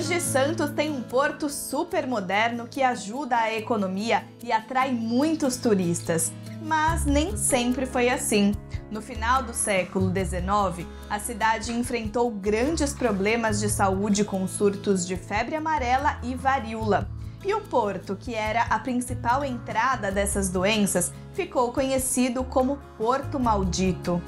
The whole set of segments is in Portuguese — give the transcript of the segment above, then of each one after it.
Hoje, Santos tem um porto super moderno que ajuda a economia e atrai muitos turistas. Mas nem sempre foi assim. No final do século XIX, a cidade enfrentou grandes problemas de saúde com surtos de febre amarela e varíola. E o porto, que era a principal entrada dessas doenças, ficou conhecido como Porto Maldito.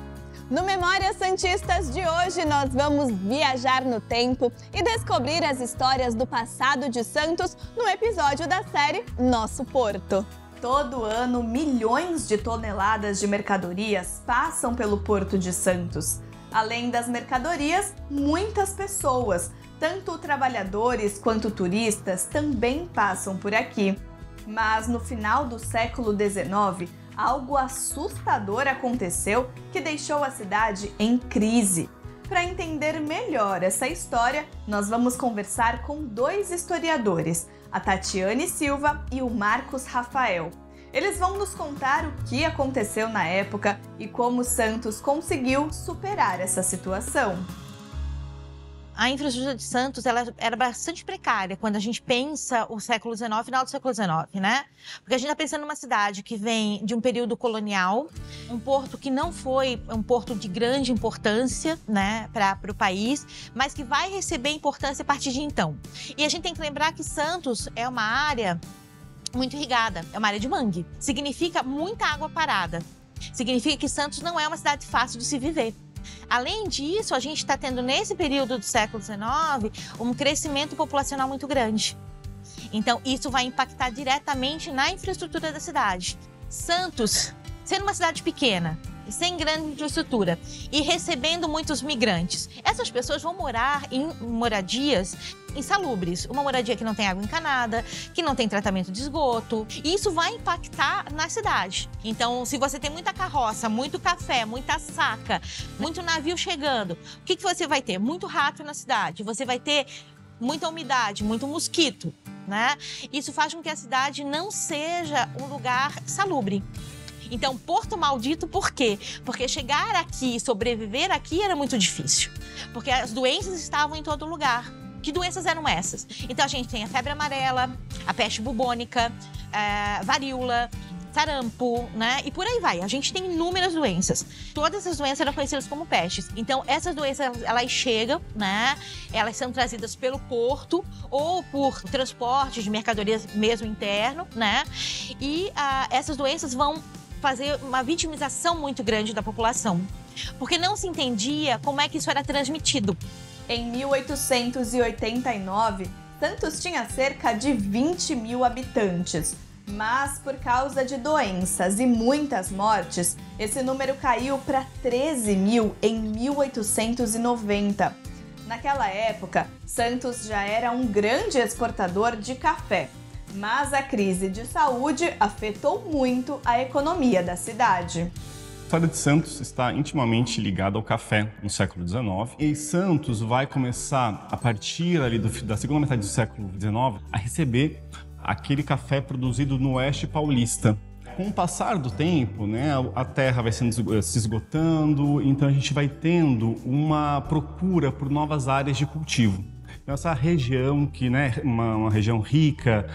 No Memórias Santistas de hoje, nós vamos viajar no tempo e descobrir as histórias do passado de Santos no episódio da série Nosso Porto. Todo ano, milhões de toneladas de mercadorias passam pelo Porto de Santos. Além das mercadorias, muitas pessoas, tanto trabalhadores quanto turistas, também passam por aqui. Mas no final do século XIX, algo assustador aconteceu que deixou a cidade em crise. Para entender melhor essa história, nós vamos conversar com dois historiadores, a Tatiane Silva e o Marcos Rafael. Eles vão nos contar o que aconteceu na época e como Santos conseguiu superar essa situação. A infraestrutura de Santos ela era bastante precária quando a gente pensa o século XIX, final do século XIX, né? Porque a gente está pensando numa cidade que vem de um período colonial, um porto que não foi um porto de grande importância, né, para o país, mas que vai receber importância a partir de então. E a gente tem que lembrar que Santos é uma área muito irrigada, é uma área de mangue. Significa muita água parada. Significa que Santos não é uma cidade fácil de se viver. Além disso, a gente está tendo nesse período do século XIX um crescimento populacional muito grande. Então, isso vai impactar diretamente na infraestrutura da cidade. Santos, sendo uma cidade pequena, sem grande infraestrutura e recebendo muitos migrantes, essas pessoas vão morar em moradias insalubres. Uma moradia que não tem água encanada, que não tem tratamento de esgoto. E isso vai impactar na cidade. Então, se você tem muita carroça, muito café, muita saca, muito navio chegando, o que você vai ter? Muito rato na cidade. Você vai ter muita umidade, muito mosquito, né? Isso faz com que a cidade não seja um lugar salubre. Então, Porto Maldito, por quê? Porque chegar aqui, sobreviver aqui era muito difícil. Porque as doenças estavam em todo lugar. Que doenças eram essas? Então, a gente tem a febre amarela, a peste bubônica, varíola, sarampo, né? E por aí vai. A gente tem inúmeras doenças. Todas essas doenças eram conhecidas como pestes. Então, essas doenças, elas chegam, né? Elas são trazidas pelo porto ou por transporte de mercadorias mesmo interno, né? E essas doenças vão fazer uma vitimização muito grande da população, porque não se entendia como é que isso era transmitido. Em 1889, Santos tinha cerca de 20 mil habitantes, mas por causa de doenças e muitas mortes, esse número caiu para 13 mil em 1890. Naquela época, Santos já era um grande exportador de café. Mas a crise de saúde afetou muito a economia da cidade. A história de Santos está intimamente ligada ao café no século XIX. E Santos vai começar, a partir ali da segunda metade do século XIX, a receber aquele café produzido no oeste paulista. Com o passar do tempo, né, a terra vai se esgotando, então a gente vai tendo uma procura por novas áreas de cultivo. Essa região que, né, uma região rica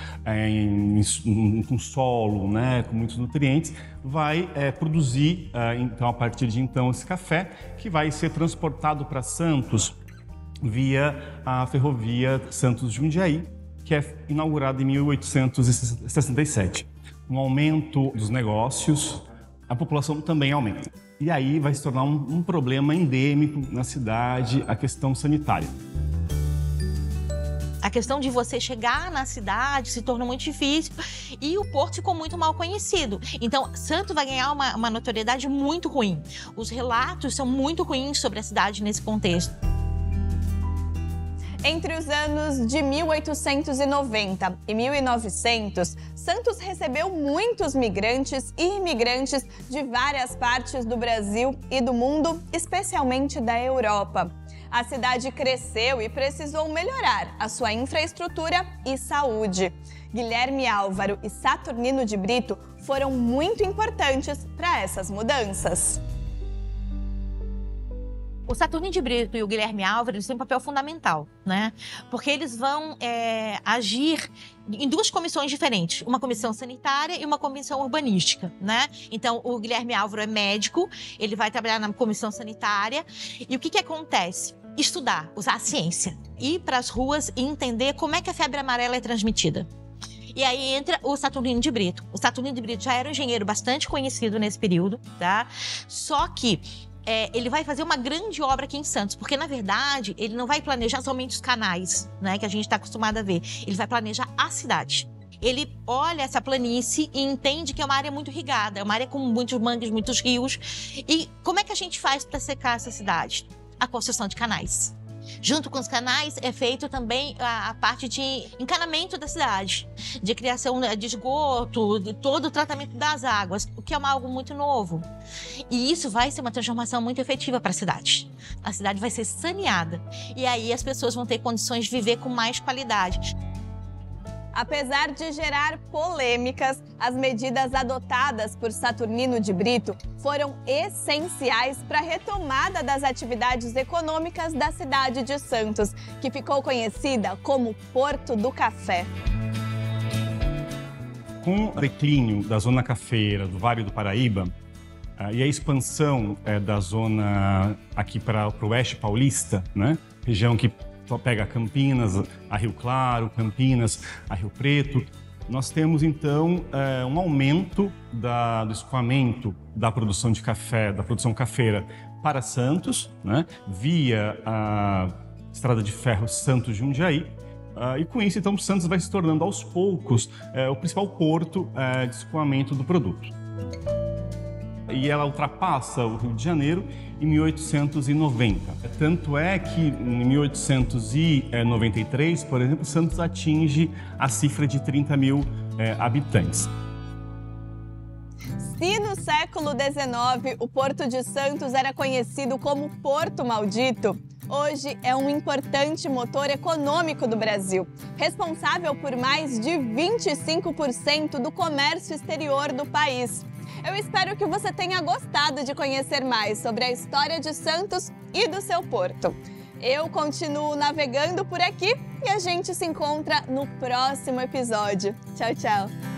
com solo, né, com muitos nutrientes, vai produzir, então, a partir de então, esse café que vai ser transportado para Santos via a ferrovia Santos-Jundiaí, que é inaugurada em 1867. Um aumento dos negócios, a população também aumenta. E aí vai se tornar um problema endêmico na cidade, a questão sanitária. A questão de você chegar na cidade se tornou muito difícil e o porto ficou muito mal conhecido. Então, Santos vai ganhar uma notoriedade muito ruim. Os relatos são muito ruins sobre a cidade nesse contexto. Entre os anos de 1890 e 1900, Santos recebeu muitos migrantes e imigrantes de várias partes do Brasil e do mundo, especialmente da Europa. A cidade cresceu e precisou melhorar a sua infraestrutura e saúde. Guilherme Álvaro e Saturnino de Brito foram muito importantes para essas mudanças. O Saturnino de Brito e o Guilherme Álvares, eles têm um papel fundamental, né? Porque eles vão agir em duas comissões diferentes, uma comissão sanitária e uma comissão urbanística, né? Então, o Guilherme Álvaro é médico, ele vai trabalhar na comissão sanitária. E o que acontece? Estudar, usar a ciência, ir para as ruas e entender como é que a febre amarela é transmitida. E aí entra o Saturnino de Brito. O Saturnino de Brito já era um engenheiro bastante conhecido nesse período, tá? Só que ele vai fazer uma grande obra aqui em Santos, porque, na verdade, ele não vai planejar somente os canais, né, que a gente está acostumado a ver. Ele vai planejar a cidade. Ele olha essa planície e entende que é uma área muito irrigada, é uma área com muitos mangues, muitos rios. E como é que a gente faz para secar essa cidade? A construção de canais. Junto com os canais é feito também a parte de encanamento da cidade, de criação de esgoto, de todo o tratamento das águas, o que é algo muito novo. E isso vai ser uma transformação muito efetiva para a cidade. A cidade vai ser saneada e aí as pessoas vão ter condições de viver com mais qualidade. Apesar de gerar polêmicas, as medidas adotadas por Saturnino de Brito foram essenciais para a retomada das atividades econômicas da cidade de Santos, que ficou conhecida como Porto do Café. Com o declínio da zona cafeira do Vale do Paraíba e a expansão da zona aqui para o oeste paulista, né, região que pega Campinas, a Rio Claro, Campinas, a Rio Preto, nós temos então um aumento do escoamento da produção de café, da produção cafeira para Santos, né, via a Estrada de Ferro Santos-Jundiaí, e com isso então Santos vai se tornando aos poucos o principal porto de escoamento do produto. E ela ultrapassa o Rio de Janeiro em 1890. Tanto é que em 1893, por exemplo, Santos atinge a cifra de 30 mil habitantes. Se no século XIX o Porto de Santos era conhecido como Porto Maldito, hoje é um importante motor econômico do Brasil, responsável por mais de 25% do comércio exterior do país. Eu espero que você tenha gostado de conhecer mais sobre a história de Santos e do seu porto. Eu continuo navegando por aqui e a gente se encontra no próximo episódio. Tchau, tchau!